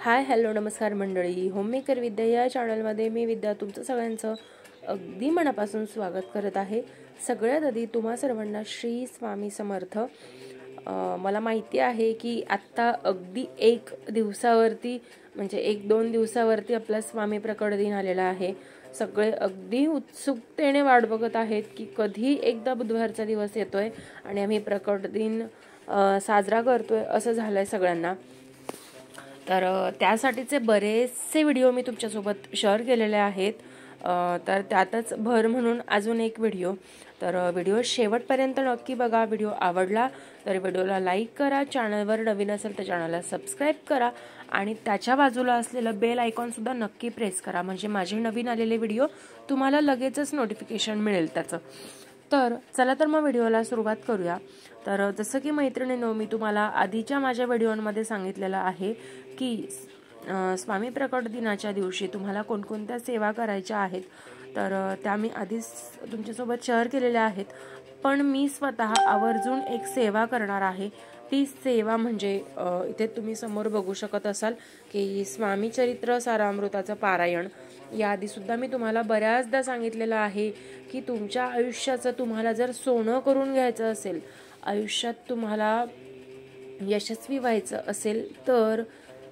Hi hello नमस्कार मंडळी, homemaker विद्या या चॅनलमध्ये मी विद्या तुमचं सगळ्यांचं अगदी मनापासून स्वागत करत आहे। सगळ्यात आधी तुम्हा सर्वांना श्री स्वामी समर्थ। मला माहिती आहे की आत्ता अगदी एक दिवसावरती म्हणजे 1-2 दिवसावरती आपला स्वामी प्रकट दिन आलेला आहे। सगळे अगदी उत्सुकतेने वाट बघत आहेत की कधी एकदा बुधवारचा दिवस येतोय आणि आम्ही प्रकट दिन साजरा करतोय असं झालंय सगळ्यांना। तर त्यासाठीचे बरेचसे व्हिडिओ मी तुमच्यासोबत शेअर केलेले आहेत। तर त्यातच भर म्हणून अजून एक व्हिडिओ, तर व्हिडिओ शेवटपर्यंत नक्की बघा। व्हिडिओ आवडला तर व्हिडिओला लाईक करा, चॅनलवर नवीन असेल तर चॅनलला सबस्क्राईब करा आणि त्याच्या बाजूला असलेलं बेल आयकॉन सुद्धा नक्की प्रेस करा, म्हणजे माझे नवीन आलेले व्हिडिओ तुम्हाला लगेचच नोटिफिकेशन मिळेल त्याचं। तर चला तर मग व्हिडिओला सुरुवात करूया। तर जसं की मैत्रिणींनो, मी तुम्हाला आधीच्या माझ्या व्हिडिओमध्ये सांगितलेलं आहे की स्वामी प्रकट दिनाच्या दिवशी तुम्हाला कोणकोणत्या सेवा करायच्या आहेत, तर त्या मी आधीच तुमच्यासोबत शेअर केलेल्या आहेत। पण मी स्वतः आवर्जून एक सेवा करणार आहे। ती सेवा म्हणजे इथे तुम्ही समोर बघू शकत असाल की स्वामी चरित्र सारामृताचं पारायण। याआधी सुद्धा मी तुम्हाला बऱ्याचदा सांगितलेलं आहे की तुमच्या आयुष्याचं तुम्हाला जर सोनं करून घ्यायचं असेल, आयुष्यात तुम्हाला यशस्वी व्हायचं असेल, तर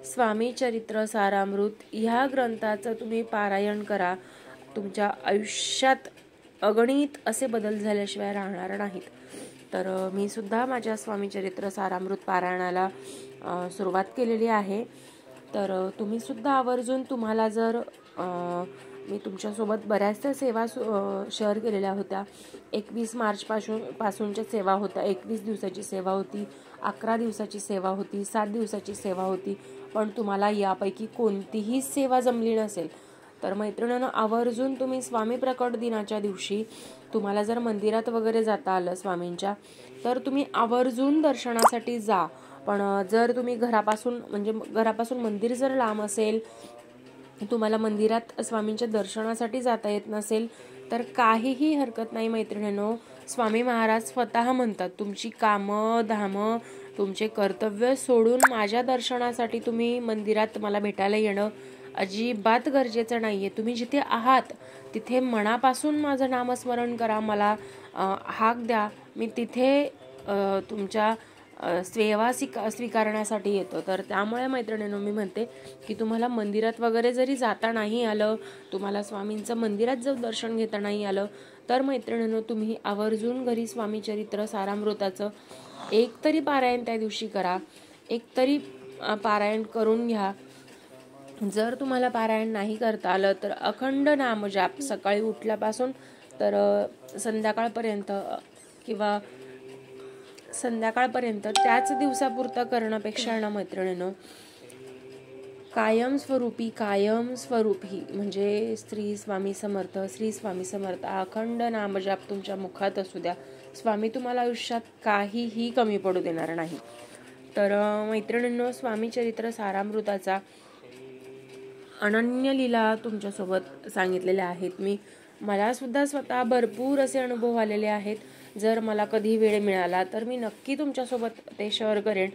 स्वामी चरित्र सारामृत ह्या ग्रंथाचं तुम्ही पारायण करा। तुमच्या आयुष्यात अगणित असे बदल झाल्याशिवाय राहणार नाहीत। तर मी सुद्धा माझ्या स्वामी चरित्र सारामृत पारायणाला सुरुवात केलेली आहे। तर तुम्ही सुद्धा आवर्जून, तुम्हाला जर मी तुमच्यासोबत बऱ्याचशा सेवा शेअर केलेल्या होत्या। 21 मार्च पासूनच्या सेवा होत्या, 21 दिवसाची सेवा होती, 11 दिवसाची सेवा होती, 7 दिवसाची सेवा होती। पण तुम्हाला यापैकी कोणतीही सेवा जमली नसेल तर मैत्रिणींनो, आवर्जून तुम्ही स्वामी प्रकट दिनाच्या दिवशी तुम्हाला जर मंदिरात वगैरे जाता आलं स्वामींच्या, तर तुम्ही आवर्जून दर्शनासाठी जा। पण जर तुम्ही घरापासून मंदिर जर लांब असेल, तुम्हाला मंदिरात स्वामींच्या दर्शनासाठी जाता येत नसेल, तर काहीही हरकत नाही मैत्रिणींनो। स्वामी महाराज स्वतः म्हणतात, तुमची कामं धामं तुमचे कर्तव्य सोडून माझ्या दर्शनासाठी तुम्ही मंदिरात मला भेटायला येणं अजिबात गरजेचं नाहीये। तुम्ही जिथे आहात तिथे मनापासून माझं नामस्मरण करा, मला हाक द्या, मी तिथे तुमच्या सेवा स्वीकारण्यासाठी येतो। तर त्यामुळे मैत्रिणींनो, मी म्हणते की तुम्हाला मंदिरात वगैरे जरी जाता नाही आलं, तुम्हाला स्वामींचं मंदिरात जाऊन दर्शन घेता नाही आलं, तर मैत्रिणींनो, तुम्ही आवर्जून घरी स्वामी चरित्र सारामृताचं एक तरी पारायण त्या दिवशी करा, एक तरी पारायण करून घ्या। जर तुम्हाला पारायण नाही करता आलं तर अखंड नामजाप सकाळी उठल्यापासून तर संध्याकाळपर्यंत किंवा संध्याकाळपर्यंत त्याच दिवसापुरतं करण्यापेक्षा ना मैत्रिणींनो, कायम स्वरूपी म्हणजे श्री स्वामी समर्थ अखंड नामजाप तुमच्या मुखात असू द्या। स्वामी तुम्हाला आयुष्यात काहीही कमी पडू देणार नाही। तर मैत्रिणींनो, स्वामी चरित्र सारामृताचा अनन्य लीला तुमच्यासोबत सांगितलेल्या आहेत मी। मला सुद्धा स्वतः भरपूर असे अनुभव आलेले आहेत। जर मला कधी वेळ मिळाला तर मी नक्की तुमच्यासोबत ते शेअर करेन।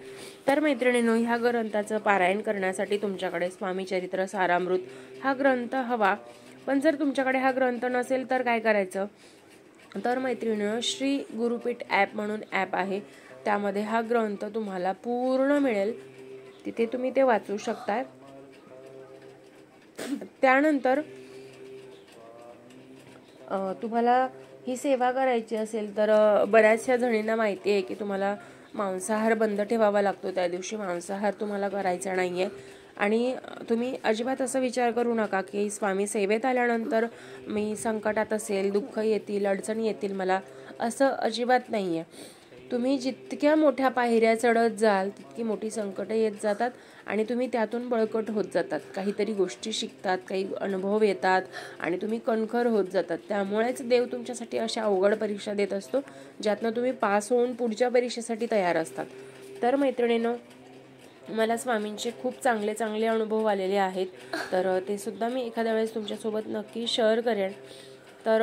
तर मैत्रिणींनो, ह्या ग्रंथाचं पारायण करण्यासाठी तुमच्याकडे स्वामी चरित्र सारामृत हा ग्रंथ हवा। पण जर तुमच्याकडे हा ग्रंथ नसेल तर काय करायचं, तर मैत्रिणींनो, श्री गुरुपीठ ॲप म्हणून ॲप आहे, त्यामध्ये हा ग्रंथ तुम्हाला पूर्ण मिळेल, तिथे तुम्ही ते वाचू शकता। त्यानंतर तुम्हाला ही सेवा करायची असेल तर बऱ्याचशा जणींना माहिती आहे की तुम्हाला मांसाहार बंद ठेवावा लागतो, त्या दिवशी मांसाहार तुम्हाला करायचा नाहीये। आणि तुम्ही अजिबात असा विचार करू नका की स्वामी सेवेत आल्यानंतर मी संकटात असेल, दुःख येतील, अडचणी येतील मला, असं अजिबात नाहीये। तुम्ही जितक्या मोठ्या पायऱ्या चढत जाल तितकी मोठी संकटं येत जातात आणि तुम्ही त्यातून बळकट होत जातात, काहीतरी गोष्टी शिकतात, काही अनुभव येतात आणि तुम्ही कणखर होत जातात। त्यामुळेच देव तुमच्यासाठी अशा अवघड परीक्षा देत असतो ज्यातनं तुम्ही पास होऊन पुढच्या परीक्षेसाठी तयार असतात। तर मैत्रिणींनो, मला स्वामींचे खूप चांगले अनुभव आलेले आहेत, तर ते सुद्धा मी एखाद्या वेळेस तुमच्यासोबत नक्की शेअर करेन। तर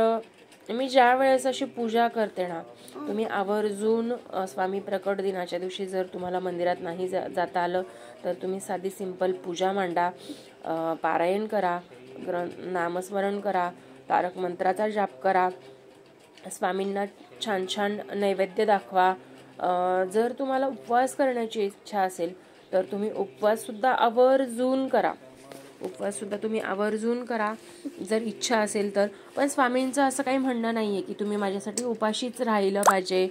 मी ज्या वेळेस अशी पूजा करते ना, तुम्ही आवर्जून स्वामी प्रकट दिनाच्या दिवशी जर तुम्हाला मंदिरात नाही जाता आलं तर तुम्ही साधी सिंपल पूजा मांडा, पारायण करा, नामस्मरण करा, तारक मंत्राचा जाप करा, स्वामींना छान छान नैवेद्य दाखवा. जर तुम्हाला उपवास करण्याची इच्छा असेल तर तुम्ही उपवास सुद्धा आवर्जून करा. तुम्ही आवर्जून करा जर इच्छा असेल तर. पण स्वामींचं असं काही म्हणणं नाहीये की तुम्ही माझ्यासाठी उपाशीच राहिलं पाहिजे,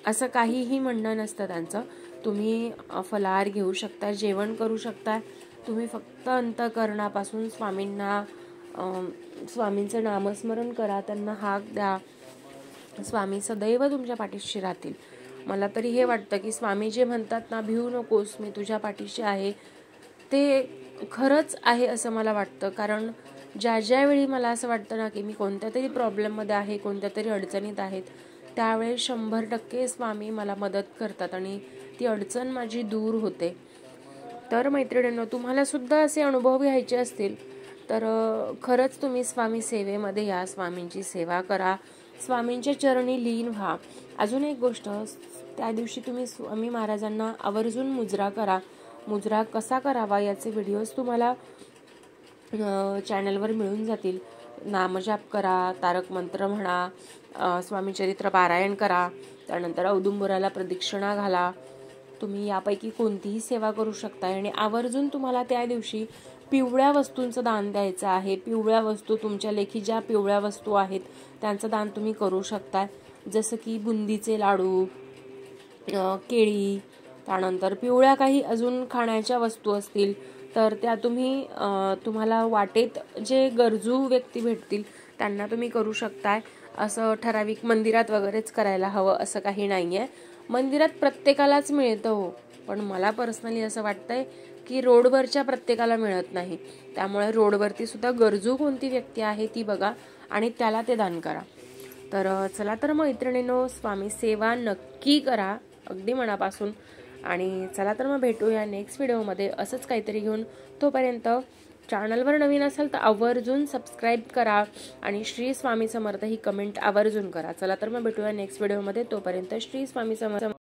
असं काहीही म्हणणं नसतं त्यांचं. तुम्ही फलाहार घेऊ शकता, जेवण करू शकता. तुम्ही फक्त अंतःकरणापासून स्वामींचं नामस्मरण करा, त्यांना हाक द्या. स्वामी सदैव तुमच्या पाठीशी राहतील. मला तरी हे वाटतं की स्वामी जे म्हणतात ना, भिवू नकोस, मी तुझ्या पाठीशी आहे, ते खरंच आहे असं मला वाटतं. कारण ज्या वेळी मला असं वाटतं ना की मी कोणत्या तरी प्रॉब्लेममध्ये आहे, कोणत्या तरी अडचणीत आहेत, त्यावेळेस 100% स्वामी मला मदत करतात आणि ती अडचण माझी दूर होते. तर मैत्रिणींनो, तुम्हाला सुद्धा असे अनुभव घ्यायचे असतील तर खरंच तुम्ही स्वामी सेवेमध्ये या, स्वामींची सेवा करा, स्वामींच्या चरणी लीन व्हा. अजून एक गोष्ट, त्या दिवशी तुम्ही स्वामी महाराजांना आवर्जून मुजरा करा. मुजरा कसा करावा याचे व्हिडिओज तुम्हाला चॅनलवर मिळून जातील. नामजाप करा, तारक मंत्र म्हणा, स्वामी चरित्र पारायण करा, त्यानंतर औदुंबराला प्रदक्षिणा घाला. तुम्ही यापैकी कोणतीही सेवा करू शकता आणि आवर्जून तुम्हाला त्या दिवशी पिवळ्या वस्तूंचं दान द्यायचं आहे. पिवळ्या वस्तू, तुमच्या लेखी ज्या पिवळ्या वस्तू आहेत त्यांचं दान तुम्ही करू शकता. जसं की बुंदीचे लाडू, केळी, त्यानंतर पिवळ्या काही अजून खाण्याच्या वस्तू असतील तर त्या तुम्हाला वाटेत जे गरजू व्यक्ती भेटतील त्यांना तुम्ही करू शकताय. असं ठराविक मंदिरात वगैरेच करायला हवं असं काही नाहीये. मंदिरात प्रत्येकालाच मिळतं हो, पण मला पर्सनली असं वाटतंय की रोडवरच्या प्रत्येकाला मिळत नाही. त्यामुळे रोडवरती सुद्धा गरजू कोणती व्यक्ती आहे ती बघा आणि त्याला ते दान करा. तर चला तर मैत्रिणींनो, स्वामी सेवा नक्की करा अगदी मनापासून. आणि चला तर मग भेटूया नेक्स्ट व्हिडिओमध्ये असंच काहीतरी घेऊन. तोपर्यंत चॅनलवर नवीन असेल तर आवर्जून सबस्क्राईब करा आणि श्री स्वामी समर्थ ही कमेंट आवर्जून करा. चला तर मग भेटूया नेक्स्ट व्हिडिओमध्ये. तोपर्यंत श्री स्वामी समर्थ.